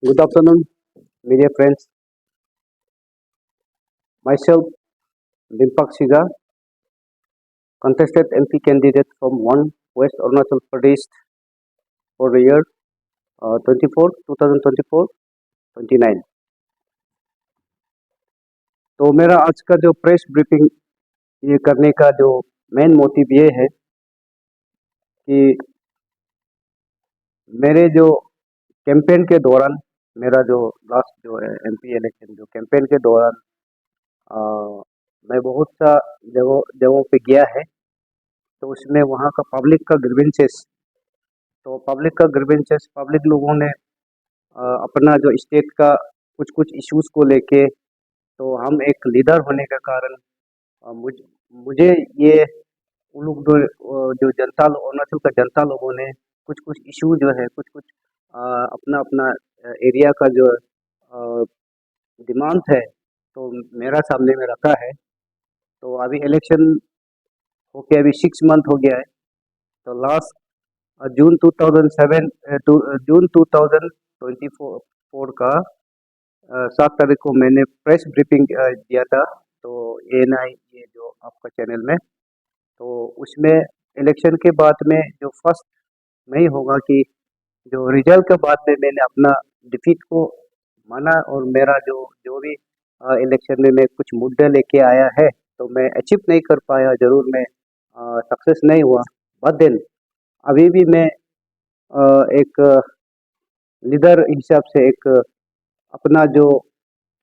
Good afternoon, media friends. Myself, Dimpak Siga, contested MP candidate from 1 West Arunachal Pradesh for the year 2024, 29। तो मेरा आज का जो press briefing ये करने का जो मेन मोटिव ये है कि मेरे जो कैंपेन के दौरान मेरा जो लास्ट जो है MP इलेक्शन जो कैंपेन के दौरान अ, मैं बहुत सा जगहों पे गया है। तो उसमें वहाँ का पब्लिक का ग्रीवेंसेस तो पब्लिक का ग्रीवेंसेस पब्लिक लोगों ने अपना जो स्टेट का कुछ कुछ इश्यूज को लेके तो हम एक लीडर होने के कारण मुझे ये उन लोग जो जनता अरुणाचल का जनता लोगों ने कुछ कुछ इशू जो है कुछ कुछ अपना अपना एरिया का जो डिमांड है तो मेरा सामने में रखा है। तो अभी इलेक्शन होके अभी 6 मंथ हो गया है। तो लास्ट जून 2007 जून 2024 का 7 तारीख को मैंने प्रेस ब्रीफिंग दिया था। तो ANI ये जो आपका चैनल में तो उसमें इलेक्शन के बाद में जो फर्स्ट नहीं होगा कि जो रिजल्ट के बाद में मैंने अपना डिफीट को माना और मेरा जो जो भी इलेक्शन में मैं कुछ मुद्दे लेके आया है तो मैं अचीव नहीं कर पाया, जरूर मैं सक्सेस नहीं हुआ। बट देन अभी भी मैं एक लीडर हिसाब से एक अपना जो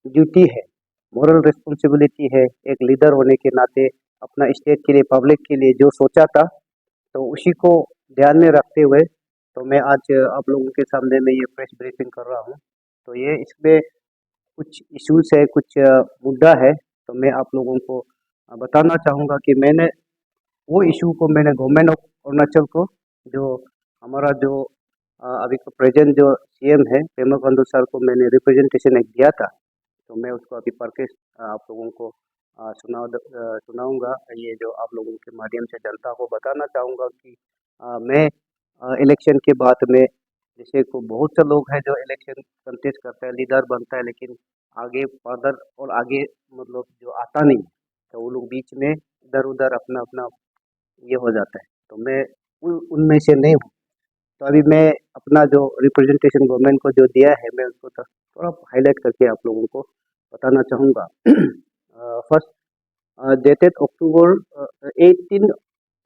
ड्यूटी है, मॉरल रिस्पॉन्सिबिलिटी है, एक लीडर होने के नाते अपना स्टेट के लिए पब्लिक के लिए जो सोचा था तो उसी को ध्यान में रखते हुए तो मैं आज आप लोगों के सामने में ये प्रेस ब्रीफिंग कर रहा हूँ। तो ये इसमें कुछ इश्यूज है, कुछ मुद्दा है। तो मैं आप लोगों को बताना चाहूँगा कि मैंने वो इशू को मैंने गवर्नमेंट ऑफ अरुणाचल को जो हमारा जो अभी का प्रेजेंट जो CM है पेमा खांडू सर को मैंने रिप्रेजेंटेशन एक दिया था। तो मैं उसको अभी पढ़ के आप लोगों को सुनाऊंगा। ये जो आप लोगों के माध्यम से जनता को बताना चाहूँगा कि मैं इलेक्शन के बाद में जैसे को बहुत से लोग हैं जो इलेक्शन कंटेस्ट करता है, लीडर बनता है, लेकिन आगे फर्दर और आगे मतलब जो आता नहीं है, तो वो लोग बीच में इधर उधर अपना अपना ये हो जाता है। तो मैं उनमें से नहीं हूँ। तो अभी मैं अपना जो रिप्रेजेंटेशन गवर्नमेंट को जो दिया है मैं उसको थोड़ा हाईलाइट करके आप लोगों को बताना चाहूँगा। फर्स्ट डेटेड अक्टूबर 18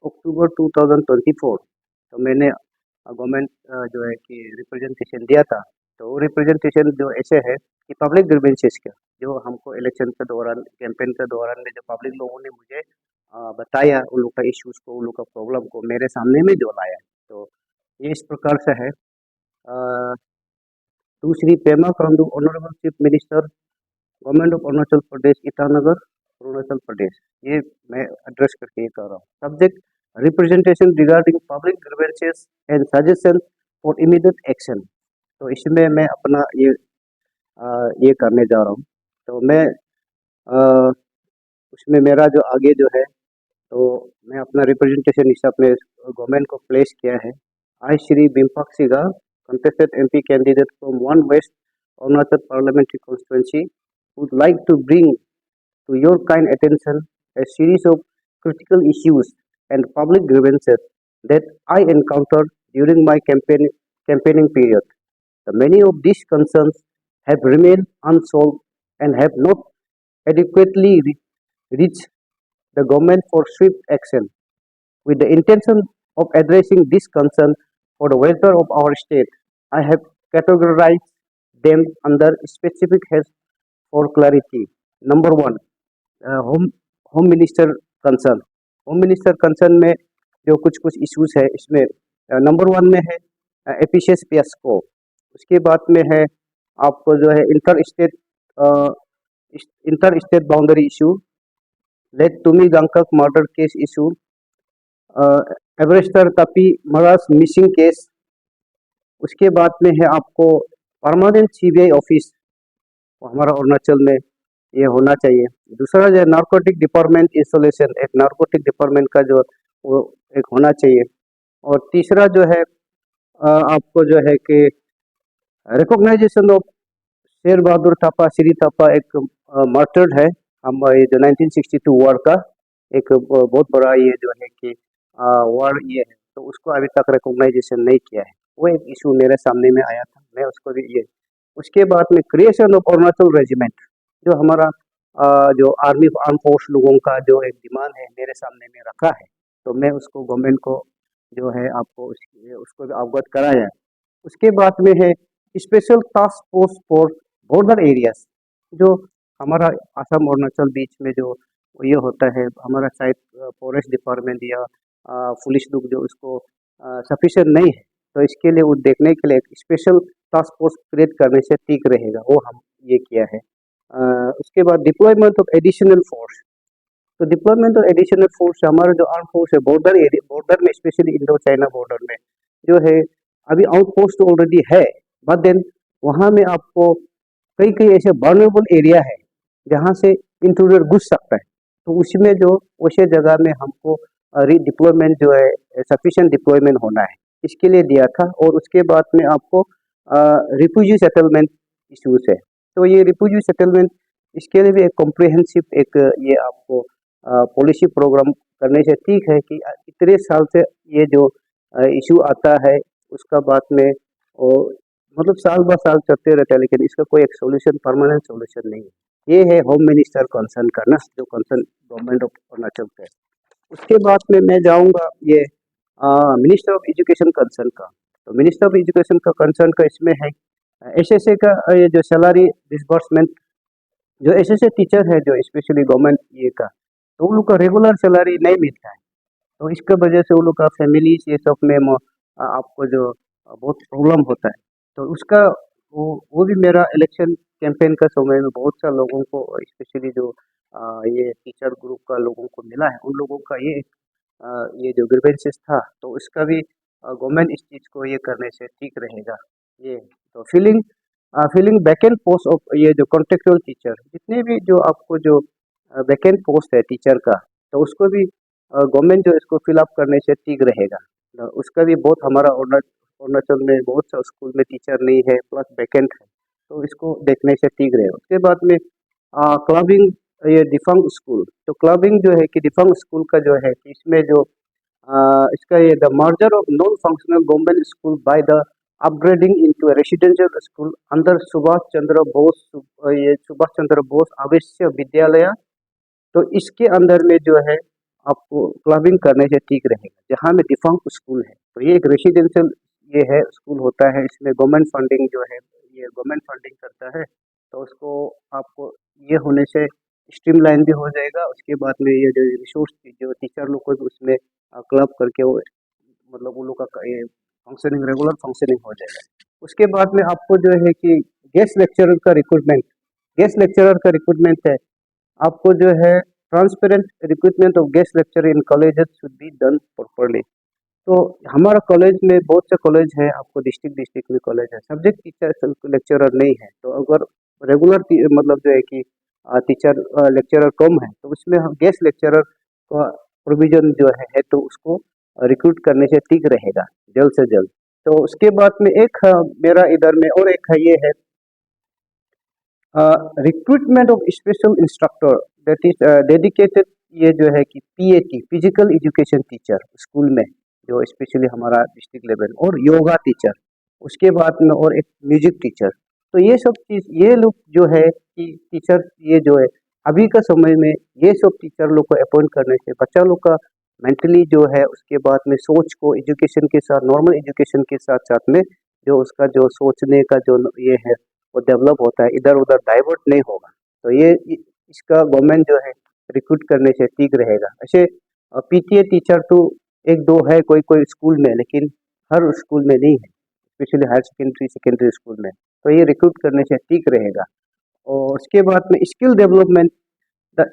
अक्टूबर 2024 तो मैंने गवर्नमेंट जो है कि रिप्रेजेंटेशन दिया था। तो वो रिप्रेजेंटेशन जो ऐसे है कि पब्लिक ग्रीवेंसेस का जो हमको इलेक्शन के दौरान कैंपेन के दौरान में जो पब्लिक लोगों ने मुझे बताया उन लोग का इश्यूज को, उन लोग का प्रॉब्लम को मेरे सामने में जो लाया है। तो ये इस प्रकार से है। अ, दूसरी Pema Khandu honourable chief minister government of Arunachal Pradesh Itanagar Arunachal Pradesh, ये मैं एड्रेस करके ये कर रहा हूँ। Subject representation regarding public grievances and suggestion for immediate action. तो इसमें मैं अपना ये करने जा रहा हूँ। तो मैं अ, उसमें मेरा जो आगे जो है तो मैं अपना रिप्रेजेंटेशन हिसाब में गवर्नमेंट को प्लेस किया है। आई Shri बिम्पक सिगा, contested MP candidate from 1 West Arunachal Parliamentary Constituency, would like to bring to your kind attention a series of critical issues and public grievances that I encountered during my campaigning period. The many of these concerns have remained unsolved and have not adequately reached the government for swift action. With the intention of addressing this concern for the welfare of our state, I have categorized them under specific heads for clarity. Number one, home home minister concern. Home minister concern में जो कुछ कुछ issues है इसमें number 1 में है efficiency पियास्को। उसके बाद में है आपको जो है interstate boundary issue, late Tumi Gangkak murder case issue, एवरेस्टर तपी मरास मिसिंग केस। उसके बाद में है आपको परमानेंट CBI ऑफिस हमारा अरुणाचल में ये होना चाहिए। दूसरा जो है नार्कोटिक डिपार्टमेंट इंस्टॉलेशन, एक नार्कोटिक डिपार्टमेंट का जो वो एक होना चाहिए। और तीसरा जो है आपको जो है कि रिकॉग्नाइजेशन ऑफ शेर बहादुर थापा, श्री थापा एक मार्टर्ड है। हम ये जो 1962 वॉर का एक बहुत बड़ा ये जो है कि वॉर ये है, तो उसको अभी तक रिकॉग्नाइजेशन नहीं किया है। वो एक इशू मेरे सामने में आया था, मैं उसको भी ये। उसके बाद में क्रिएशन ऑफ अरुणाचल रेजिमेंट, जो हमारा जो आर्मी आर्म फोर्स लोगों का जो एक डिमांड है मेरे सामने में रखा है, तो मैं उसको गवर्नमेंट को जो है आपको उसको भी अवगत कराया है। उसके बाद में है special task force for border areas, जो हमारा असम अरुणाचल बीच में जो ये होता है, हमारा शायद फॉरेस्ट डिपार्टमेंट या पुलिस लोग जो उसको सफिशिएंट नहीं है, तो इसके लिए वो देखने के लिए एक स्पेशल टास्क फोर्स क्रिएट करने से ठीक रहेगा, वो हम ये किया है। उसके बाद डिप्लॉयमेंट ऑफ एडिशनल फोर्स, तो डिप्लॉयमेंट ऑफ एडिशनल फोर्स हमारा जो आर्म फोर्स है बॉर्डर एरिया, बॉर्डर में स्पेशली इंडो चाइना बॉर्डर में जो है अभी आउटपोस्ट ऑलरेडी है, बट देन वहाँ में आपको कई कई ऐसे वल्नरेबल एरिया है जहाँ से इंट्रूडर घुस सकता है, तो उसमें जो वैसे जगह में हमको रीडिप्लॉयमेंट जो है सफिशिएंट डिप्लॉयमेंट होना है, इसके लिए दिया था। और उसके बाद में आपको रिफ्यूजी सेटलमेंट इश्यूज है, तो ये रिफ्यूजी सेटलमेंट इसके लिए भी एक कॉम्प्रिहेंसिव एक ये आपको पॉलिसी प्रोग्राम करने से ठीक है कि इतने साल से ये जो इशू आता है उसका बाद में और मतलब साल ब साल चलते रहता है, लेकिन इसका कोई एक सोल्यूशन परमानेंट सोल्यूशन नहीं है। ये है होम मिनिस्टर कंसर्न करना, जो कंसर्न गवर्नमेंट ऑफ अरुणाचल का है। उसके बाद में मैं जाऊंगा ये मिनिस्टर ऑफ एजुकेशन कंसर्न का। तो मिनिस्टर ऑफ एजुकेशन का कंसर्न का इसमें है एसएसए का ये जो सैलरी डिसबर्समेंट, जो एसएसए टीचर है जो स्पेशली गवर्नमेंट ये का, तो उन लोग का रेगुलर सैलरी नहीं मिलता है, तो इसके वजह से उन लोग का फैमिलीज ये सब में आपको जो बहुत प्रॉब्लम होता है। तो उसका वो भी मेरा इलेक्शन कैंपेन का समय में बहुत सा लोगों को स्पेशली जो ये टीचर ग्रुप का लोगों को मिला है, उन लोगों का ये जो ग्रीवेंसेस था, तो उसका भी गवर्नमेंट इस चीज़ को ये करने से ठीक रहेगा। ये तो फिलिंग वैकेंट पोस्ट ऑफ ये जो कॉन्ट्रेक्चुअल टीचर, जितने भी जो आपको जो वैकेंट पोस्ट है टीचर का, तो उसको भी गवर्नमेंट जो इसको फिल अप करने से ठीक रहेगा। उसका भी बहुत हमारा अरुणाचल में बहुत सा स्कूल में टीचर नहीं है प्लस वैकेंट है, तो इसको देखने से ठीक रहेगा। उसके बाद में क्लबिंग ये डिफंग स्कूल, तो क्लबिंग जो है कि डिफंग स्कूल का जो है कि इसमें जो इसका ये the merger of non functional government school by the upgrading into a residential school under Subhash Chandra Bose Awasiya Vidyalaya, तो इसके अंदर में जो है आपको क्लबिंग करने से ठीक रहेगा, जहाँ में डिफंक्ट स्कूल है। तो ये एक रेसिडेंशियल ये है स्कूल होता है, इसमें गवर्नमेंट फंडिंग जो है ये गवर्नमेंट फंडिंग करता है, तो उसको आपको ये होने से स्ट्रीमलाइन भी हो जाएगा। उसके बाद में ये जो रिसोर्स जो टीचर लोग को भी उसमें क्लब करके वो मतलब उन लोग का ये फंक्शनिंग रेगुलर फंक्शनिंग हो जाएगा। उसके बाद में आपको जो है कि गेस्ट लेक्चरर का रिक्रूटमेंट है, आपको जो है transparent recruitment of guest lecturer in colleges should be done properly. तो हमारा कॉलेज में बहुत से कॉलेज है, आपको डिस्ट्रिक्ट डिस्ट्रिक्ट में कॉलेज है, सब्जेक्ट टीचर लेक्चरर नहीं है, तो अगर रेगुलर मतलब जो है कि टीचर लेक्चरर कम है, तो उसमें हम गेस्ट लेक्चरर का प्रोविजन जो है तो उसको रिक्रूट करने से ठीक रहेगा जल्द से जल्द। तो उसके बाद में एक मेरा इधर में और एक है ये है recruitment of special instructor that is dedicated, ये जो है कि PAT physical education teacher school में जो स्पेशली हमारा डिस्ट्रिक्ट लेवल, और योगा टीचर, उसके बाद में और एक म्यूजिक टीचर। तो ये सब चीज़ ये लोग जो है कि टीचर ये जो है अभी का समय में ये सब टीचर लोग को अपॉइंट करने से बच्चा लोग का मेंटली जो है उसके बाद में सोच को एजुकेशन के साथ नॉर्मल एजुकेशन के साथ साथ में जो उसका जो सोचने का जो ये है वो डेवलप होता है, इधर उधर डाइवर्ट नहीं होगा। तो ये इसका गवर्नमेंट जो है रिक्रूट करने से ठीक रहेगा। ऐसे पीटीए टीचर तो एक दो है कोई कोई स्कूल में, लेकिन हर स्कूल में नहीं है, specially higher secondary secondary school में, तो ये रिक्रूट करने से ठीक रहेगा। और उसके बाद में skill development, the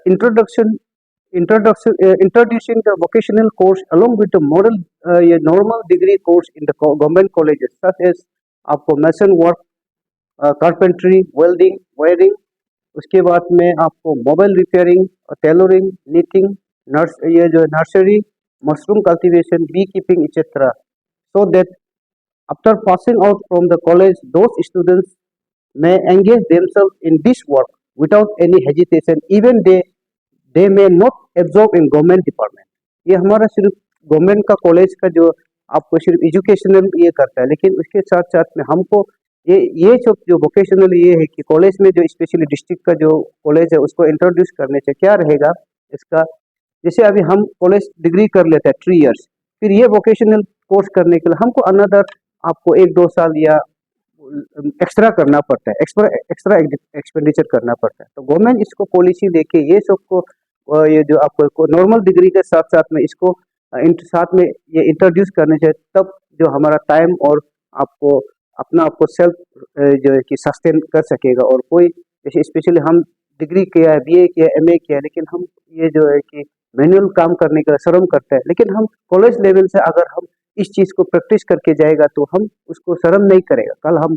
introducing the vocational course along with the model ये normal degree course in the government colleges such as आपको mason work, carpentry, welding, wiring। उसके बाद में आपको मोबाइल रिपेयरिंग, टेलरिंग, नीटिंग, ये जो nursery, mushroom cultivation, bee keeping etcetera, so that After passing out from the college, those students may engage themselves in this work without any hesitation, even they may not absorb in government department. ये हमारा सिर्फ government का college का जो आपको सिर्फ educational ये करता है, लेकिन उसके साथ साथ में हमको ये जो वोकेशनल ये है कि कॉलेज में जो स्पेशली डिस्ट्रिक्ट का जो कॉलेज है उसको इंट्रोड्यूस करने से क्या रहेगा इसका। जैसे अभी हम कॉलेज डिग्री कर लेते हैं 3 इयर्स, फिर ये वोकेशनल कोर्स करने के लिए हमको अनदर आपको 1-2 साल या एक्स्ट्रा करना पड़ता है, एक्स्ट्रा एक्सपेंडिचर करना पड़ता है। तो गवर्नमेंट इसको पॉलिसी लेके ये सबको ये जो आपको नॉर्मल डिग्री के साथ साथ में इसको साथ में ये इंट्रोड्यूस करने चाहिए, तब जो हमारा टाइम और आपको अपना आपको सेल्फ जो है कि सस्टेन कर सकेगा। और कोई जैसे स्पेशली हम डिग्री किया है, बीए किया है, एमए किया है, लेकिन हम ये जो है कि मैनुअल काम करने का शर्म करते हैं, लेकिन हम कॉलेज लेवल से अगर हम इस चीज़ को प्रैक्टिस करके जाएगा तो हम उसको शर्म नहीं करेगा। कल हम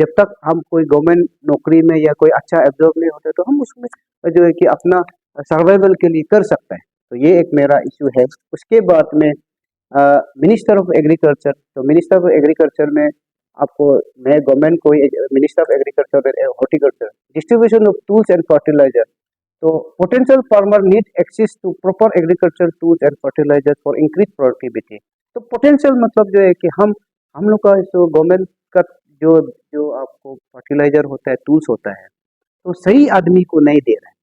जब तक हम कोई गवर्नमेंट नौकरी में या कोई अच्छा एब्जॉर्ब नहीं होते तो हम उसमें जो है कि अपना सर्वाइवल के लिए कर सकते हैं। तो ये एक मेरा इशू है। उसके बाद में मिनिस्टर ऑफ एग्रीकल्चर, तो मिनिस्टर ऑफ एग्रीकल्चर में आपको मैं गवर्नमेंट को minister of agriculture horticulture distribution of tools and fertiliser. तो potential farmer need access to proper agriculture tools and fertiliser for increase productivity. तो पोटेंशियल मतलब जो है कि हम लोग का जो गवर्नमेंट का जो जो आपको फर्टिलाइजर होता है, टूल्स होता है, तो सही आदमी को नहीं दे रहा है।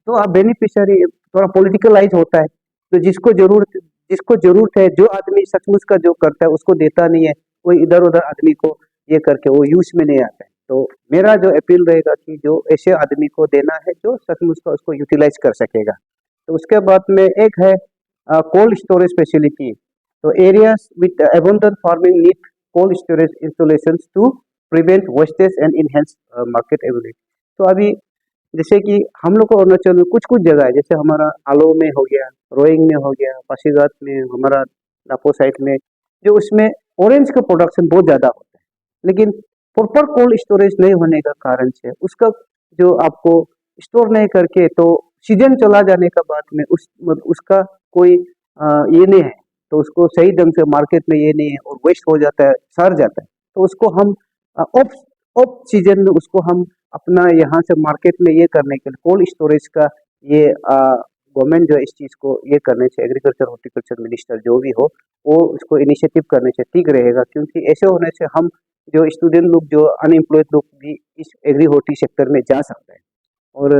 तो आप बेनिफिशियरी थोड़ा पॉलिटिकलाइज होता है, तो जिसको जरूरत है, जो आदमी सचमुच का जो करता है उसको देता नहीं है, कोई इधर उधर आदमी को ये करके वो यूज में नहीं आता है। तो मेरा जो अपील रहेगा कि जो ऐसे आदमी को देना है जो सचमुच का उसको यूटिलाइज कर सकेगा। तो उसके बाद में एक है कोल्ड स्टोरेज फैसिलिटी। तो areas with abundant farming need cold storage installations to prevent wastage and enhance market ability. तो अभी जैसे कि हम लोग को अरुणाचल में कुछ कुछ जगह है, जैसे हमारा आलो में हो गया, रोइंग में हो गया, पासीघाट में, हमारा लापो साइड में, जो उसमें ऑरेंज का प्रोडक्शन बहुत ज़्यादा होता है, लेकिन प्रॉपर कोल्ड स्टोरेज नहीं होने का कारण से उसका जो आपको स्टोर नहीं करके तो सीजन चला जाने का बाद में उसका कोई ये नहीं है, तो उसको सही ढंग से मार्केट में ये नहीं है और वेस्ट हो जाता है, सड़ जाता है। तो उसको हम ऑफ ऑफ सीजन में उसको हम अपना यहाँ से मार्केट में ये करने के लिए कोल्ड स्टोरेज का ये गवर्नमेंट जो है इस चीज़ को ये करने से एग्रीकल्चर हॉर्टिकल्चर मिनिस्टर जो भी हो वो उसको इनिशिएटिव करने से ठीक रहेगा, क्योंकि ऐसे होने से हम जो स्टूडेंट लोग जो अनएम्प्लॉयड लोग भी इस एग्री हॉर्टी सेक्टर में जा सकते हैं। और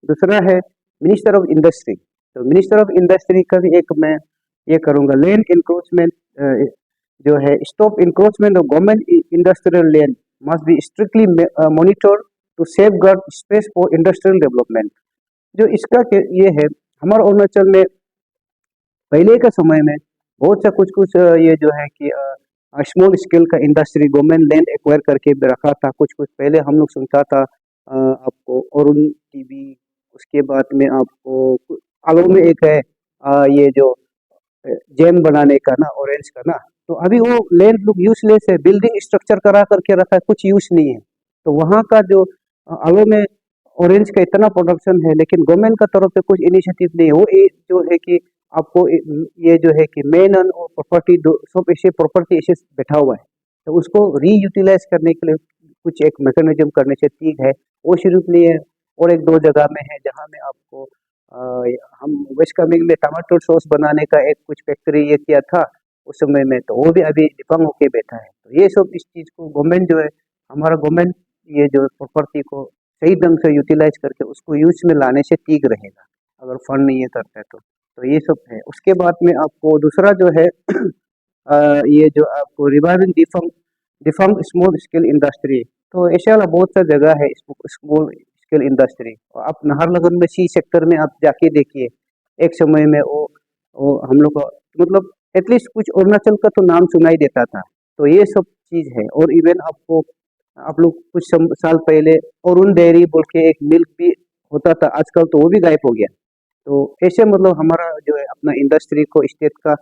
दूसरा है मिनिस्टर ऑफ इंडस्ट्री। तो मिनिस्टर ऑफ इंडस्ट्री का भी एक मैं ये करूँगा, लैंड इंक्रोचमेंट जो है, stop encroachment of government industrial land must be strictly monitor to safeguard space for industrial development. जो इसका ये है, हमारे अरुणाचल में पहले के समय में बहुत सा कुछ कुछ ये जो है कि स्मॉल स्केल का इंडस्ट्री गवर्नमेंट लैंड एक्वायर करके भी रखा था। कुछ कुछ पहले हम लोग सुनता था आपको अरुण टीवी, उसके बाद में आपको आलो में एक है ये जो जैम बनाने का ना, ऑरेंज का ना, तो अभी वो लैंड लोग यूजलेस है, बिल्डिंग स्ट्रक्चर करा करके रखा है, कुछ यूज नहीं है। तो वहाँ का जो आलो में ऑरेंज का इतना प्रोडक्शन है, लेकिन गवर्नमेंट का तरफ से कुछ इनिशिएटिव नहीं है। वो जो है कि आपको ये जो है कि मेन और प्रॉपर्टी सब ऐसे प्रॉपर्टी ऐसे बैठा हुआ है, तो उसको रीयूटिलाइज करने के लिए कुछ एक मैकेनिज्म करने से ठीक है। वो सिर्फ नहीं है, और एक दो जगह में है जहाँ में आपको हम वेस्ट कामेंग में टमाटो सॉस बनाने का एक कुछ फैक्ट्री ये किया था उस समय में, तो वो भी अभी डिफंग होके बैठा है। तो ये सब इस चीज़ को गवर्नमेंट जो है, हमारा गवर्नमेंट ये जो प्रॉपर्टी को सही ढंग से यूटिलाइज करके उसको यूज में लाने से ठीक रहेगा, अगर फंड नहीं ये करता है तो ये सब है। उसके बाद में आपको दूसरा जो है ये जो आपको रिवाइविंग डिफंग स्मॉल स्केल इंडस्ट्री। तो ऐसे वाला बहुत सा जगह है स्मॉल स्केल इंडस्ट्री। आप नाहरलगुन में सी सेक्टर में आप जाके देखिए, एक समय में वो हम लोग का मतलब एटलीस्ट कुछ अरुणाचल का तो नाम सुनाई देता था। तो ये सब चीज़ है। और इवन आपको आप लोग कुछ साल पहले अरुण डेयरी बोल के एक मिल्क भी होता था, आजकल तो वो भी गायब हो गया। तो ऐसे मतलब हमारा जो है अपना इंडस्ट्री को स्टेट का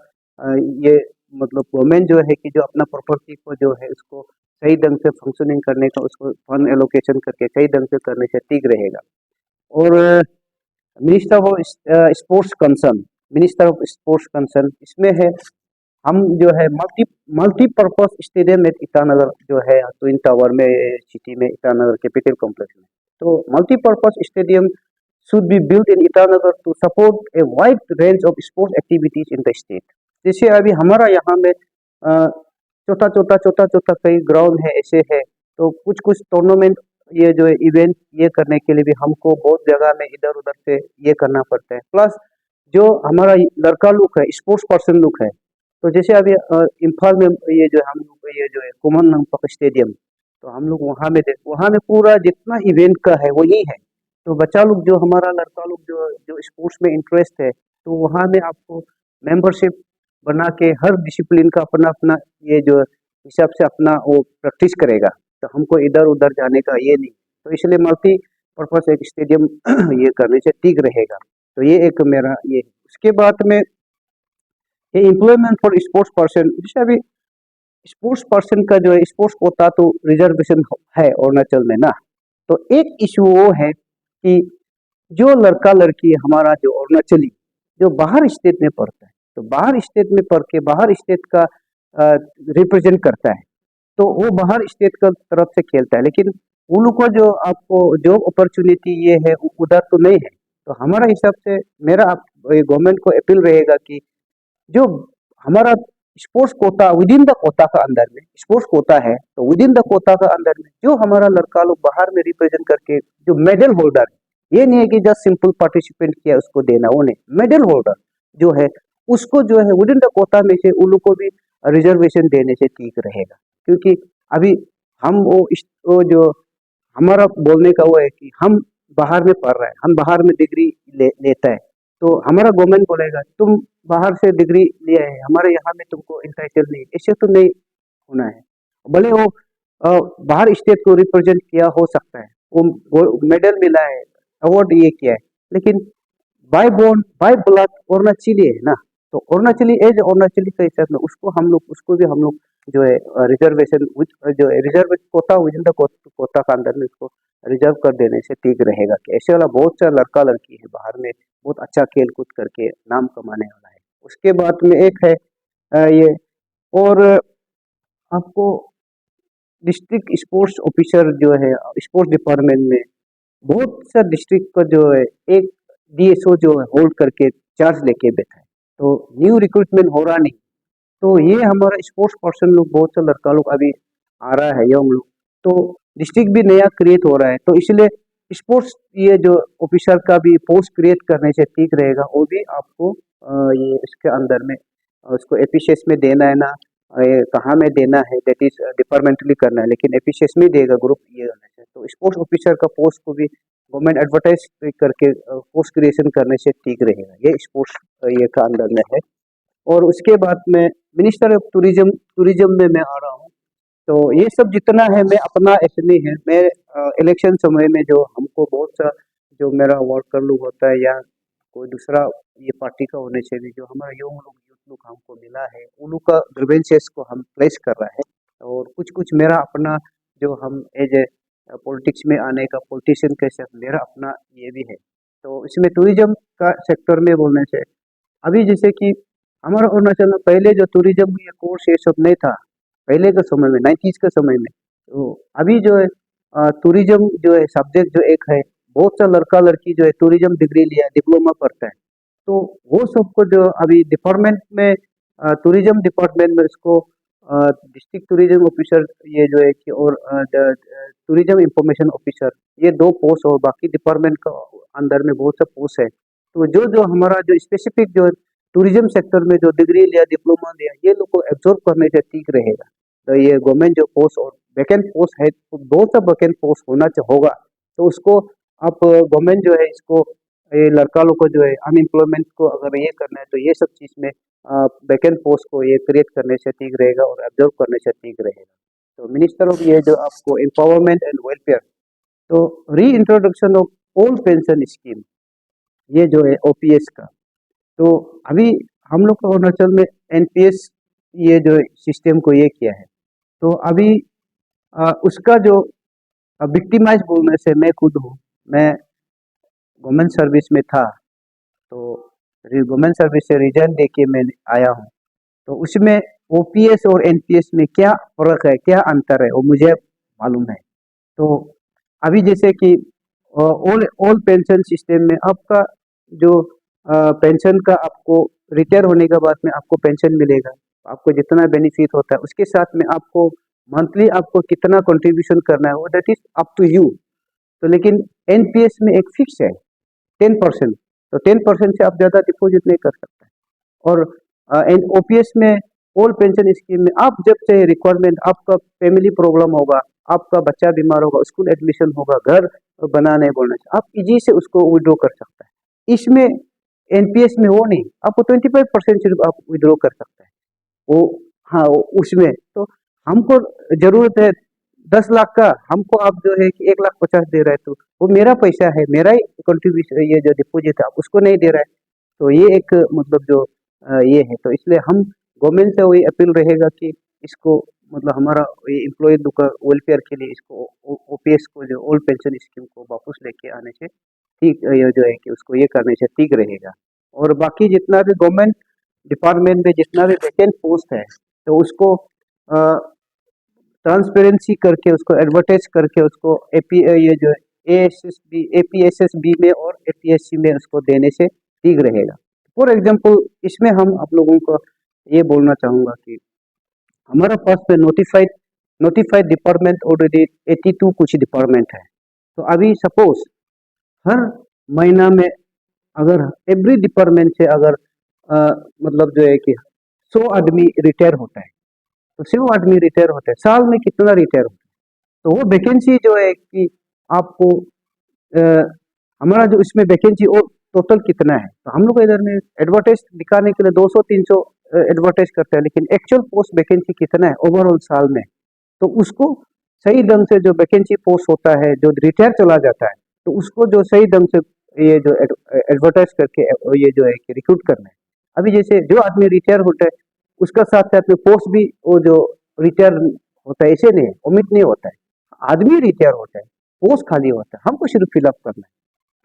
ये मतलब गवर्नमेंट जो है कि जो अपना प्रॉपर्टी को जो है उसको सही ढंग से फंक्शनिंग करने का, उसको फंड एलोकेशन करके सही ढंग से करने से ठीक रहेगा। और minister of sports concern, minister of sports concern इसमें है हम जो है मल्टीपर्पज स्टेडियम एट ईटानगर जो है ट्विन टावर में सिटी में ईटानगर कैपिटल कॉम्प्लेक्स में। तो multipurpose stadium should be built in Itanagar to support a wide range of sports activities in the state। जैसे अभी हमारा यहाँ में छोटा छोटा कई ग्राउंड है ऐसे है, तो कुछ कुछ टूर्नामेंट ये जो है इवेंट ये करने के लिए भी हमको बहुत जगह में इधर उधर से ये करना पड़ता है। प्लस जो हमारा लड़का लोग है स्पोर्ट्स पर्सन लोग है, तो जैसे अभी इम्फाल में ये जो हम लोग ये जो है कुमन लंपक स्टेडियम, तो हम लोग वहाँ में पूरा जितना इवेंट का है वो यही है। तो बच्चा लोग जो हमारा लड़का लोग जो जो स्पोर्ट्स में इंटरेस्ट है, तो वहाँ में आपको मेंबरशिप बना के हर डिसिप्लिन का अपना अपना ये जो हिसाब से अपना वो प्रैक्टिस करेगा। तो हमको इधर उधर जाने का ये नहीं, तो इसलिए मल्टी पर्पज एक स्टेडियम ये करने से ठीक रहेगा। तो ये एक मेरा ये उसके बाद में ये एम्प्लॉयमेंट फॉर स्पोर्ट्स पर्सन, जैसे अभी स्पोर्ट्स पर्सन का जो है स्पोर्ट्स कोटा तो रिजर्वेशन है अरुणाचल में ना। तो एक इशू वो है कि जो लड़का लड़की हमारा जो अरुणाचली जो बाहर स्टेट में पढ़ता है, तो बाहर स्टेट में पढ़ के बाहर स्टेट का रिप्रेजेंट करता है, तो वो बाहर स्टेट का तरफ से खेलता है, लेकिन उन लोग को जो आपको जॉब अपॉर्चुनिटी ये है उधर तो नहीं है। तो हमारा हिसाब से मेरा गवर्नमेंट को अपील रहेगा कि जो हमारा sports quota within the quota का अंदर में स्पोर्ट्स कोटा है, तो विद इन द कोटा का अंदर में जो हमारा लड़का लोग बाहर में रिप्रेजेंट करके जो मेडल होल्डर, ये नहीं है कि जस्ट सिंपल पार्टिसिपेंट किया उसको देना, वो नहीं, मेडल होल्डर जो है उसको जो है विद इन द कोटा में से उन लोग को भी रिजर्वेशन देने से ठीक रहेगा। क्योंकि अभी हम वो जो हमारा बोलने का वो है कि हम बाहर में पढ़ रहे हैं, हम बाहर में डिग्री लेता है, तो हमारा गवर्नमेंट बोलेगा तुम बाहर से डिग्री लिया है, हमारे यहाँ में तुमको इंटाइटल नहीं, ऐसे तो नहीं होना है। भले वो बाहर स्टेट को रिप्रेजेंट किया हो सकता है, वो मेडल मिला है, अवार्ड ये किया है, लेकिन बाय बोर्न बाय ब्लड अरुणाचली है ना। तो अरुणाचली एज अरुणाचली के हिसाब में उसको भी हम लोग जो है रिजर्वेशन जो है reserve quota within the quota का अंदर में उसको रिजर्व कर देने से ठीक रहेगा। कि ऐसे वाला बहुत सा लड़का लड़की है बाहर में बहुत अच्छा खेल कूद करके नाम कमाने वाला है। उसके बाद में एक है ये, और आपको डिस्ट्रिक्ट स्पोर्ट्स ऑफिसर जो है स्पोर्ट्स डिपार्टमेंट में बहुत सा डिस्ट्रिक्ट का जो है एक डीएसओ जो है होल्ड करके चार्ज लेके बैठा है, तो न्यू रिक्रूटमेंट हो रहा नहीं। तो ये हमारा स्पोर्ट्स पर्सन लोग बहुत सा लड़का लोग अभी आ रहा है यंग लोग, तो डिस्ट्रिक्ट भी नया क्रिएट हो रहा है, तो इसलिए स्पोर्ट्स ये जो ऑफिसर का भी पोस्ट क्रिएट करने से ठीक रहेगा। वो भी आपको ये इसके अंदर में उसको एपीसीएस में देना है ना, ये कहाँ में देना है दैट इज डिपार्टमेंटली करना है, लेकिन एपीसीएस में देगा ग्रुप ये होने से। तो स्पोर्ट्स ऑफिसर का पोस्ट को भी गवर्नमेंट एडवर्टाइज करके पोस्ट क्रिएशन करने से ठीक रहेगा। ये स्पोर्ट्स ये का अंदर में है। और उसके बाद में मिनिस्टर ऑफ टूरिज्म में मैं आ रहा हूँ। तो ये सब जितना है मैं अपना ऐसे नहीं है, मैं इलेक्शन समय में जो हमको बहुत सा जो मेरा वर्कर लोग होता है या कोई दूसरा ये पार्टी का होने से भी जो हमारा यूथ लोग हमको मिला है उन लोग का ग्रीवेंसेस को हम प्लेस कर रहा है। और कुछ कुछ मेरा अपना जो हम एज ए पॉलिटिक्स में आने का पॉलिटिशियन के साथ मेरा अपना ये भी है। तो इसमें टूरिज्म का सेक्टर में बोलने से अभी जैसे कि हमारा अरुणाचल में पहले जो टूरिज्म ये कोर्स ये सब नहीं था पहले के समय में 90s के समय में। तो अभी जो है टूरिज्म जो है सब्जेक्ट जो एक है, बहुत सा लड़का लड़की जो है टूरिज्म डिग्री लिया डिप्लोमा पढ़ता है, तो वो सबको जो अभी डिपार्टमेंट में टूरिज्म डिपार्टमेंट में इसको डिस्ट्रिक्ट टूरिज्म ऑफिसर ये जो है कि और टूरिज्म इंफॉर्मेशन ऑफिसर ये दो पोस्ट और बाकी डिपार्टमेंट का अंदर में बहुत सा पोस्ट है। तो जो जो हमारा जो स्पेसिफिक जो टूरिज्म सेक्टर में जो डिग्री लिया डिप्लोमा लिया ये लोग को एब्जॉर्ब करने से ठीक रहेगा। तो ये गवर्नमेंट जो पोस्ट और वैकेंट पोस्ट है तो बहुत सा वैकेंट पोस्ट होगा, तो उसको आप गवर्नमेंट जो है इसको ये लड़का लोग को जो है अनएम्प्लॉयमेंट को अगर ये करना है तो ये सब चीज़ में वैकेंट पोस्ट को ये क्रिएट करने से ठीक रहेगा और एब्जॉर्ब करने से ठीक रहेगा। तो मिनिस्टर ऑफ ये जो आपको एम्पावरमेंट एंड वेलफेयर, तो री introduction of old pension scheme ये जो है ओपीएस का, तो अभी हम लोग को अरुणाचल में एनपीएस ये जो सिस्टम को ये किया है, तो अभी उसका जो विक्टिमाइज बोलने से मैं खुद हूँ, मैं गवर्नमेंट सर्विस में था, तो गवर्नमेंट सर्विस से रिजाइन दे के मैं आया हूँ। तो उसमें ओपीएस और एनपीएस में क्या फ़र्क है, क्या अंतर है, वो मुझे मालूम है। तो अभी जैसे कि ऑल ऑल पेंशन सिस्टम में आपका जो पेंशन का आपको रिटायर होने के बाद में आपको पेंशन मिलेगा। आपको जितना बेनिफिट होता है, उसके साथ में आपको मंथली आपको कितना कंट्रीब्यूशन करना है, वो that is up to you. तो लेकिन एनपीएस में एक फिक्स है 10%। तो 10% से आप ज़्यादा डिपॉजिट नहीं कर सकते। और ओपीएस में ओल्ड पेंशन स्कीम में आप जब चाहे रिक्वायरमेंट, आपका फैमिली प्रॉब्लम होगा, आपका बच्चा बीमार होगा, स्कूल एडमिशन होगा, घर बनाने बोलना चाहिए, आप इजी से उसको विड्रॉ कर सकते हैं। इसमें एनपीएस में वो नहीं, आपको 25% सिर्फ आप विड्रॉ कर सकते हैं। वो हाँ, उसमें तो हमको जरूरत है 10 लाख का, हमको आप जो है कि 1,50,000 दे रहे हैं, तो वो मेरा पैसा है, मेरा ही कंट्रीब्यूशन, ये जो डिपॉजिट है आप उसको नहीं दे रहा है। तो ये एक मतलब जो ये है, तो इसलिए हम गवर्नमेंट से वही अपील रहेगा कि इसको मतलब हमारा ये एम्प्लॉय का वेलफेयर के लिए इसको ओपीएस को जो ओल्ड पेंशन स्कीम को वापस लेके आने से ठीक, ये जो है कि उसको ये करने से ठीक रहेगा। और बाकी जितना भी गवर्नमेंट डिपार्टमेंट में जितना भी वैकेंट पोस्ट है, तो उसको ट्रांसपेरेंसी करके, उसको एडवर्टाइज करके, उसको एपी ये जो एएसएसबी एपीएसएसबी में और एपीएससी में उसको देने से ठीक रहेगा। फॉर एग्जांपल इसमें हम आप लोगों को ये बोलना चाहूँगा कि हमारा पास में नोटिफाइड नोटिफाइड डिपार्टमेंट ऑलरेडी 82 कुछ डिपार्टमेंट है। तो अभी सपोज हर महीना में अगर एवरी डिपार्टमेंट से अगर अ, मतलब जो है कि 100 आदमी रिटायर होता है, तो 100 आदमी रिटायर होते हैं, साल में कितना रिटायर होता है? तो वो वैकेंसी जो है कि आपको अ, हमारा जो इसमें वैकेंसी और टोटल कितना है, तो हम लोग इधर में एडवर्टाइज दिखाने के लिए 200-300 एडवर्टाइज करते हैं, लेकिन एक्चुअल पोस्ट वैकेंसी कितना है ओवरऑल साल में? तो उसको सही ढंग से जो वैकेंसी पोस्ट होता है, जो रिटायर चला जाता है, तो उसको जो सही ढंग से ये जो एडवर्टाइज करके ये जो है कि रिक्रूट करना है। अभी जैसे जो आदमी रिटायर होता है, उसका साथ साथ में पोस्ट भी वो जो रिटायर होता है ऐसे नहीं है, ओमिट नहीं होता है। आदमी रिटायर होता है, पोस्ट खाली होता है, हमको सिर्फ फिलअप करना है।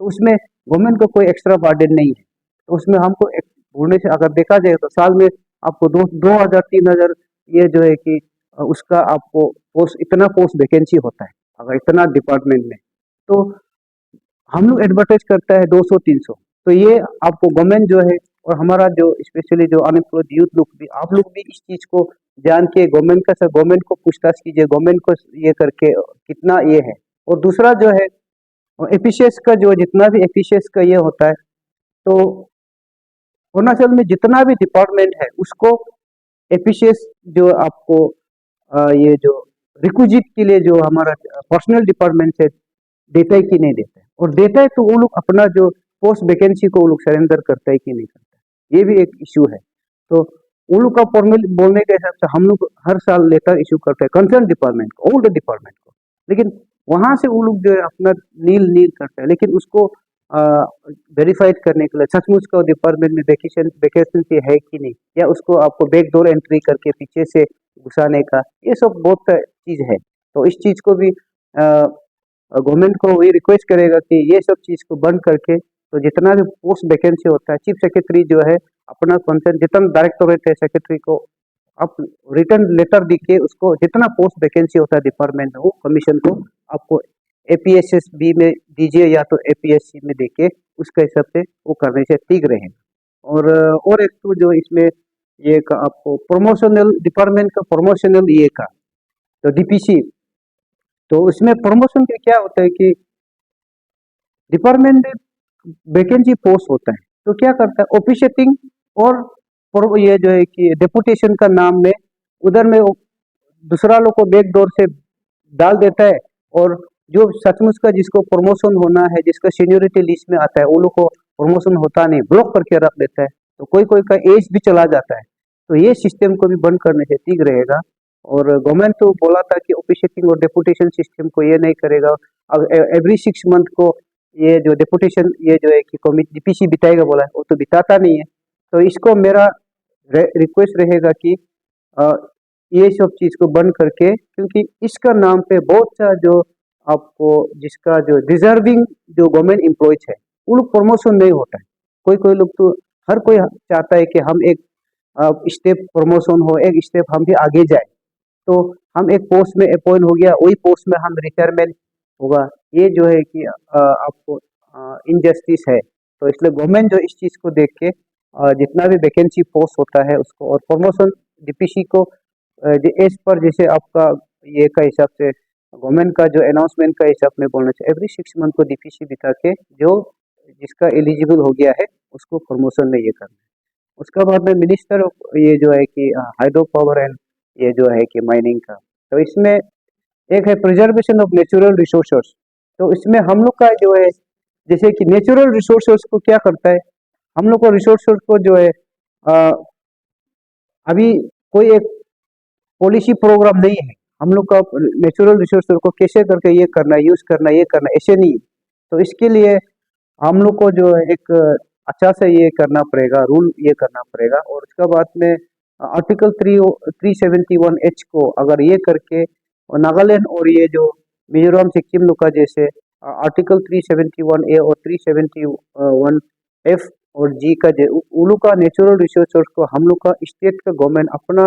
तो उसमें गवर्नमेंट को कोई एक्स्ट्रा बर्डन नहीं है। तो उसमें हमको एक बोलने से अगर देखा जाए तो साल में आपको 2,000 3,000 ये जो है कि उसका आपको पोस्ट, इतना पोस्ट वैकेंसी होता है अगर इतना डिपार्टमेंट में, तो हम लोग एडवर्टाइज करता है 200-300। तो ये आपको गवर्नमेंट जो है और हमारा जो स्पेशली जो अनएम्प्लॉयड यूथ लोग भी, आप लोग भी इस चीज को जान के गवर्नमेंट का सर गवर्नमेंट को पूछताछ कीजिए, गवर्नमेंट को ये करके कितना ये है। और दूसरा जो है एफिशिएंस का, जो जितना भी एफिशिएंस का ये होता है, तो अरुणाचल में जितना भी डिपार्टमेंट है उसको एफिशिएंस जो आपको ये जो रिक्विजिट के लिए जो हमारा पर्सनल डिपार्टमेंट से देता है कि नहीं देता है, और देता है तो वो लोग अपना जो पोस्ट वैकेंसी को वो लोग सरेंडर करता है कि नहीं करता है, ये भी एक इशू है। तो उन लोग का फॉर्मल बोलने के हिसाब से हम लोग हर साल लेटर इशू करते हैं कंसर्न डिपार्टमेंट को, ओल्ड डिपार्टमेंट को, लेकिन वहां से वो लोग जो है अपना नील नील करते हैं, लेकिन उसको वेरीफाइड करने के लिए सचमुच का डिपार्टमेंट में वैकेंसी है कि नहीं, या उसको आपको बैकडोर एंट्री करके पीछे से घुसाने का, ये सब बहुत चीज है। तो इस चीज को भी गवर्नमेंट को वही रिक्वेस्ट करेगा कि ये सब चीज को बंद करके, तो जितना भी पोस्ट वैकेंसी होता है, चीफ सेक्रेटरी जो है अपना कंसर्न जितना डायरेक्टोरेट है सेक्रेटरी को आप रिटर्न लेटर दिख के उसको जितना पोस्ट वैकेंसी होता है डिपार्टमेंट में, वो कमीशन को आपको एपीएसएसबी में दीजिए या तो एपीएससी में देके, उसके हिसाब से वो करने से ठीक रहेगा। और एक तो जो इसमें ये का आपको प्रमोशनल डिपार्टमेंट का प्रमोशनल ये का, तो डीपीसी, तो उसमें प्रमोशन का क्या होता है कि डिपार्टमेंट वैकेंसी पोस्ट होता है, तो क्या करता है ऑफिशिएटिंग और ये जो है कि डेपुटेशन का नाम में उधर में दूसरा लोग को बैकडोर से डाल देता है, और जो सचमुच का जिसको प्रमोशन होना है, जिसका सीनियरिटी लिस्ट में आता है, वो लोग को प्रमोशन होता नहीं, ब्लॉक करके रख देता है। तो कोई कोई का एज भी चला जाता है। तो ये सिस्टम को भी बंद करने से ठीक रहेगा। और गवर्नमेंट तो बोला था कि ऑफिशिएटिंग और डेपुटेशन सिस्टम को ये नहीं करेगा, अब एवरी 6 मंथ को ये जो डेपुटेशन ये जो है कि कमिटी डीपीसी बिताएगा बोला है, वो तो बिताता नहीं है। तो इसको मेरा रिक्वेस्ट रहेगा कि अ, ये सब चीज को बंद करके, क्योंकि इसका नाम पे बहुत सा जो आपको जिसका जो डिजर्विंग जो गवर्नमेंट एम्प्लॉयज है, वो लोग प्रमोशन नहीं होता है। कोई कोई लोग तो हर कोई चाहता है कि हम एक स्टेप प्रमोशन हो, एक स्टेप हम भी आगे जाए। तो हम एक पोस्ट में अपॉइंट हो गया, वही पोस्ट में हम रिटायरमेंट होगा, ये जो है कि आपको इनजस्टिस है। तो इसलिए गवर्नमेंट जो इस चीज़ को देख के जितना भी वैकेंसी पोस्ट होता है उसको और प्रमोशन डीपीसी को एज पर जैसे आपका ये का हिसाब से गवर्नमेंट का जो अनाउंसमेंट का हिसाब में बोलना चाहिए, एवरी 6 मंथ को डीपीसी बिता के जो जिसका एलिजिबल हो गया है उसको प्रमोशन में ये करना है। उसके बाद में मिनिस्टर ये जो है कि हाइड्रो पावर एंड ये जो है कि माइनिंग का, तो इसमें एक है प्रिजर्वेशन ऑफ नेचुरल रिसोर्सेस। तो इसमें हम लोग का जो है जैसे कि नेचुरल रिसोर्सेस को क्या करता है, हम लोग को रिसोर्सेस को जो है अ, अभी कोई एक पॉलिसी प्रोग्राम नहीं है हम लोग का नेचुरल रिसोर्सेस को कैसे करके ये करना है, यूज करना है, ये करना है, ऐसे नहीं। तो इसके लिए हम लोग को जो है एक अच्छा से ये करना पड़ेगा, रूल ये करना पड़ेगा। और उसके बाद में आर्टिकल 371H को अगर ये करके और नागालैंड और ये जो मिजोरम सिक्किम लोग का जैसे आर्टिकल 371A और 371F और जी का उन लोग का नेचुरल रिसोर्स को हम लोग का स्टेट का गवर्नमेंट अपना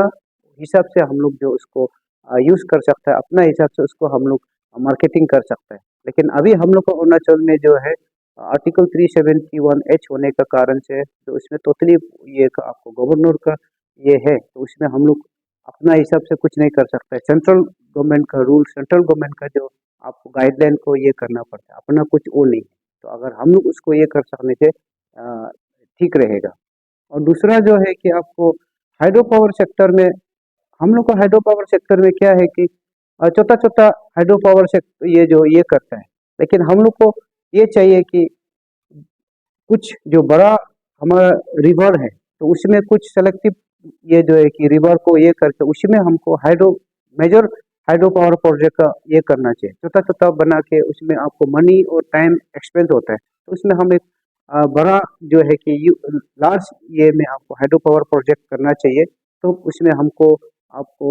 हिसाब से हम लोग जो उसको यूज कर सकता है, अपना हिसाब से उसको हम लोग मार्केटिंग कर सकता है। लेकिन अभी हम लोग को अरुणाचल में जो है आर्टिकल 371H होने का कारण से तो इसमें टोटली ये आपको गवर्नर का ये है, तो उसमें हम लोग अपना हिसाब से कुछ नहीं कर सकते। सेंट्रल गवर्नमेंट का रूल, सेंट्रल गवर्नमेंट का जो आपको गाइडलाइन को ये करना पड़ता है, अपना कुछ वो नहीं है। तो अगर हम लोग उसको ये कर सकने से ठीक रहेगा। और दूसरा जो है कि आपको हाइड्रो पावर सेक्टर में, हम लोग का हाइड्रो पावर सेक्टर में क्या है कि छोटा छोटा हाइड्रो पावर सेक्टर ये जो ये करता है, लेकिन हम लोग को ये चाहिए कि कुछ जो बड़ा हमारा रिवर है तो उसमें कुछ सेलेक्टिव ये जो है कि रिवर को ये करके उसमें हमको मेजर हाइड्रो पावर प्रोजेक्ट का ये करना चाहिए। छोटा छोटा बना के उसमें आपको मनी और टाइम एक्सपेंस होता है, तो उसमें हम एक बड़ा जो है कि लार्ज ये में आपको हाइड्रो पावर प्रोजेक्ट करना चाहिए। तो उसमें हमको आपको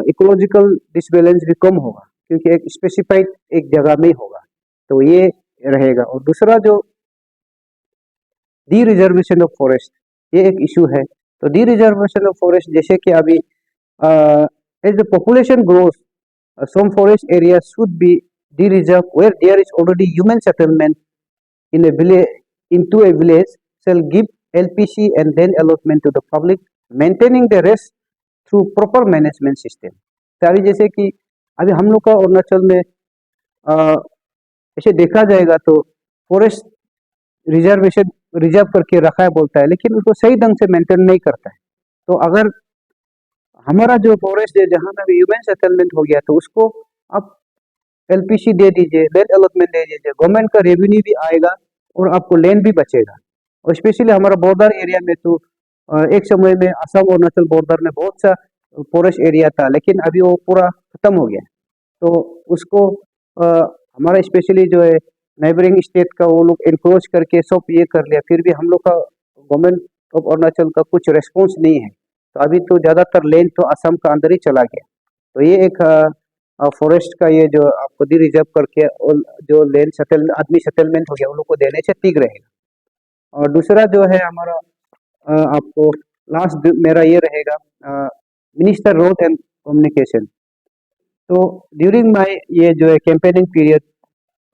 इकोलॉजिकल डिसबैलेंस भी कम होगा, क्योंकि एक स्पेसिफाइड एक जगह में ही होगा। तो ये रहेगा। और दूसरा जो डी रिजर्वेशन ऑफ फॉरेस्ट, ये एक इशू है। तो डी रिजर्वेशन ऑफ फॉरेस्ट जैसे कि अभी as the population growth some forest areas should be de-reserved where there is already human settlement in a village into a village shall give LPC and then allotment to the public, maintaining the rest through proper management system। तो अभी जैसे कि अभी हम लोग का अरुणाचल में ऐसे देखा जाएगा तो फॉरेस्ट रिजर्वेशन रिजर्व करके रखा है बोलता है, लेकिन उसको सही ढंग से मेंटेन नहीं करता है। तो अगर हमारा जो फॉरेस्ट है जहाँ पे ह्यूमन सेटलमेंट हो गया तो उसको आप एलपीसी दे दीजिए, लैंड अलॉटमेंट दे दीजिए, गवर्नमेंट का रेवेन्यू भी आएगा और आपको लैंड भी बचेगा। और स्पेशली हमारा बॉर्डर एरिया में तो एक समय में असम अरुणाचल बॉर्डर में बहुत सा फॉरेस्ट एरिया था, लेकिन अभी वो पूरा खत्म हो गया। तो उसको हमारा स्पेशली जो है नेबरिंग स्टेट का वो लोग इन्क्रोच करके सब ये कर लिया, फिर भी हम लोग का गवर्नमेंट ऑफ अरुणाचल का कुछ रेस्पॉन्स नहीं है। तो अभी तो ज़्यादातर लैंड तो असम का अंदर ही चला गया। तो ये एक फॉरेस्ट का ये जो आपको डी रिजर्व करके और जो लैंड सेटल आदमी सेटलमेंट हो गया उन लोग को देने से ठीक रहेगा। और दूसरा जो है हमारा आपको लास्ट मेरा ये रहेगा मिनिस्टर रोड एंड कम्युनिकेशन। तो ड्यूरिंग माय ये जो है campaigning period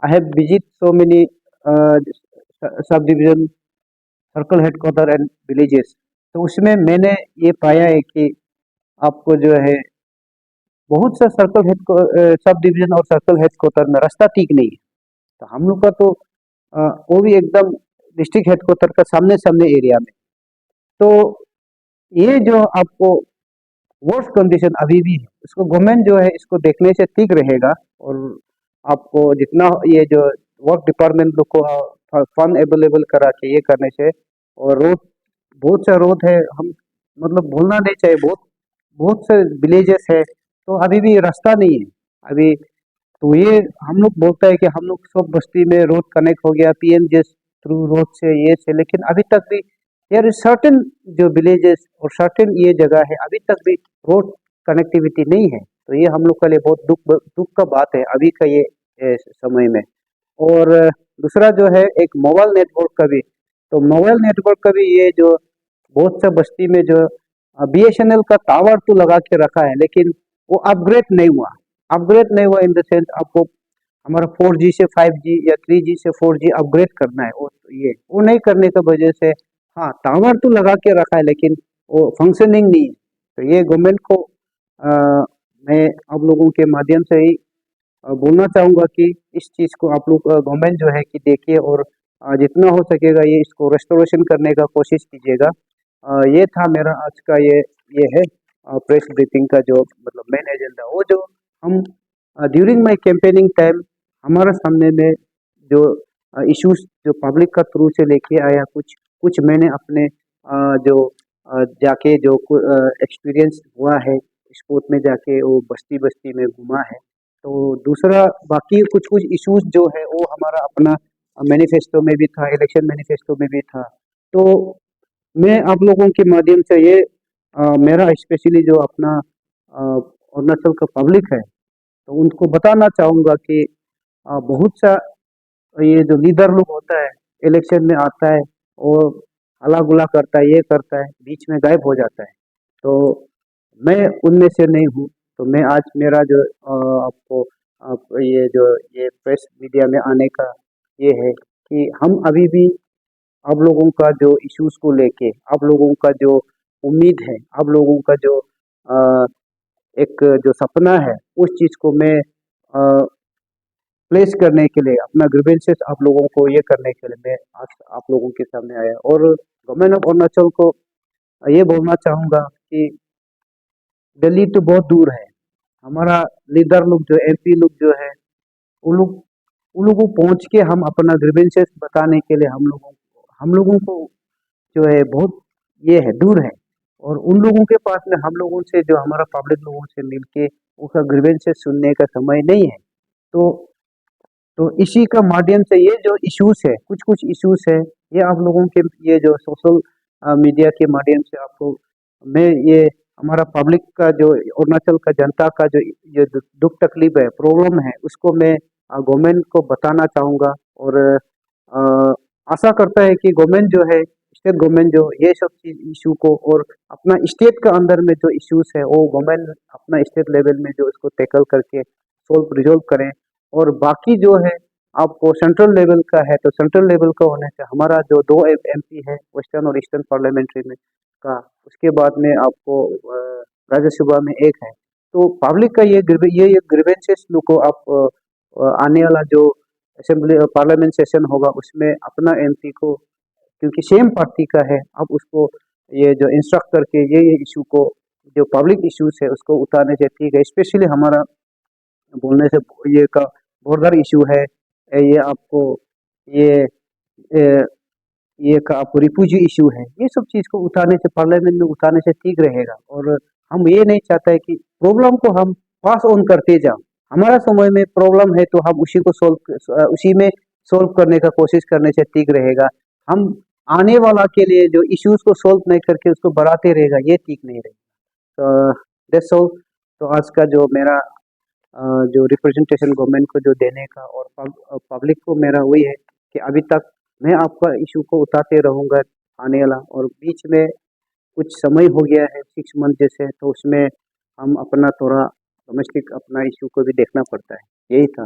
I have visit so many sub division circle headquarter and villages. तो उसमें मैंने ये पाया है कि आपको जो है बहुत सा सर्कल सब डिवीजन और सर्कल हेडक्वार्टर में रास्ता ठीक नहीं है। तो हम लोग का तो वो भी एकदम डिस्ट्रिक्ट हेडक्वार्टर का सामने सामने एरिया में। तो ये जो आपको वर्स्ट कंडीशन अभी भी है, इसको गवर्नमेंट जो है इसको देखने से ठीक रहेगा। और आपको जितना ये जो वर्क डिपार्टमेंट लोग को फंड अवेलेबल करा के ये करने से, और रोड बहुत सा रोड है हम मतलब भूलना नहीं चाहिए, बहुत बहुत से विलेजेस है तो अभी भी रास्ता नहीं है अभी। तो ये हम लोग बोलता है कि हम लोग सब बस्ती में रोड कनेक्ट हो गया पीएमजे थ्रू रोड से ये से, लेकिन अभी तक भी यार सर्टेन जो विलेजेस और सर्टेन ये जगह है अभी तक भी रोड कनेक्टिविटी नहीं है। तो ये हम लोग के लिए बहुत दुख का बात है अभी का ये समय में। और दूसरा जो है एक मोबाइल नेटवर्क का भी, तो मोबाइल नेटवर्क का भी ये जो बहुत सा बस्ती में जो BSNL का टावर तो लगा के रखा है, लेकिन वो अपग्रेड नहीं हुआ। अपग्रेड नहीं हुआ इन द सेंस आपको हमारा 4G से 5G या 3G से 4G अपग्रेड करना है, वो नहीं करने की वजह से हाँ टावर तो लगा के रखा है, लेकिन वो फंक्शनिंग नहीं है। तो ये गवर्नमेंट को मैं आप लोगों के माध्यम से ही बोलना चाहूँगा कि इस चीज़ को आप लोग गवर्नमेंट जो है कि देखिए और जितना हो सकेगा ये इसको रेस्टोरेशन करने का कोशिश कीजिएगा। ये था मेरा आज का ये है प्रेस ब्रीफिंग का जो मतलब मेन एजेंडा, वो जो हम ड्यूरिंग माय कैंपेनिंग टाइम हमारे सामने में जो इश्यूज जो पब्लिक का थ्रू से लेके आया, कुछ कुछ मैंने अपने जो जाके जो एक्सपीरियंस हुआ है स्पोर्ट में जाके वो बस्ती बस्ती में घुमा है। तो दूसरा बाकी कुछ कुछ इश्यूज जो है वो हमारा अपना मैनिफेस्टो में भी था, इलेक्शन मैनिफेस्टो में भी था। तो मैं आप लोगों के माध्यम से ये मेरा स्पेशली जो अपना अरुणाचल का पब्लिक है तो उनको बताना चाहूँगा कि बहुत सा ये जो लीडर लोग होता है इलेक्शन में आता है और हला गुला करता है, ये करता है, बीच में गायब हो जाता है। तो मैं उनमें से नहीं हूँ। तो मैं आज मेरा जो आपको ये जो ये प्रेस मीडिया में आने का ये है कि हम अभी भी आप लोगों का जो इश्यूज को लेके, आप लोगों का जो उम्मीद है, आप लोगों का जो अ, एक जो सपना है, उस चीज़ को मैं प्लेस करने के लिए अपना ग्रीवेंसेस आप लोगों को ये करने के लिए मैं आज आप लोगों के सामने आया और गवर्नमेंट ऑफ अरुणाचल को ये बोलना चाहूँगा कि दिल्ली तो बहुत दूर है। हमारा लीडर लोग जो MP लोग जो है उन लोग उन लोगों को पहुँच के हम अपना ग्रीवेंसेस बताने के लिए हम लोगों को जो है बहुत ये है दूर है और उन लोगों के पास में हम लोगों से जो हमारा पब्लिक लोगों से मिलके उसका ग्रीवेंसेस सुनने का समय नहीं है। तो इसी का माध्यम से ये जो इश्यूज है, कुछ कुछ इश्यूज है, ये आप लोगों के ये जो सोशल मीडिया के माध्यम से आपको मैं ये हमारा पब्लिक का जो अरुणाचल का जनता का जो ये दुख तकलीफ है, प्रॉब्लम है, उसको मैं गवर्नमेंट को बताना चाहूँगा और आशा करता है कि गवर्नमेंट जो है स्टेट गवर्नमेंट जो ये सब चीज इशू को और अपना स्टेट का अंदर में जो इश्यूज है वो गवर्नमेंट अपना स्टेट लेवल में जो इसको टैकल करके सोल्व रिजोल्व करें और बाकी जो है आपको सेंट्रल लेवल का है तो सेंट्रल लेवल का होने से हमारा जो दो MP है वेस्टर्न और ईस्टर्न पार्लियामेंट्री में का, उसके बाद में आपको राज्यसभा में एक है। तो पब्लिक का ये ग्रीवेंसेस को आप आने वाला जो असेंबली पार्लियामेंट सेशन होगा उसमें अपना MP को क्योंकि सेम पार्टी का है, आप उसको ये जो इंस्ट्रक्ट करके ये इशू को जो पब्लिक इश्यूज है उसको उतारने से ठीक है। स्पेशली हमारा बोलने से ये का बॉर्डर इशू है, ये आपको ये ए, ये का आपको रिफ्यूजी इशू है, ये सब चीज़ को उठाने से पार्लियामेंट में उठाने से ठीक रहेगा और हम ये नहीं चाहते हैं कि प्रॉब्लम को हम पास ऑन करते जाओ। हमारा समय में प्रॉब्लम है तो हम उसी में सोल्व करने का कोशिश करने से ठीक रहेगा। हम आने वाला के लिए जो इश्यूज को सोल्व नहीं करके उसको बढ़ाते रहेगा, ये ठीक नहीं रहेगा। तो दैट्स ऑल। तो आज का जो मेरा जो रिप्रेजेंटेशन गवर्नमेंट को जो देने का और पब्लिक को मेरा वही है कि अभी तक मैं आपका इशू को उठाते रहूँगा आने वाला और बीच में कुछ समय हो गया है 6 मंथ जैसे, तो उसमें हम अपना थोड़ा डोमेस्टिक अपना इशू को भी देखना पड़ता है। यही था।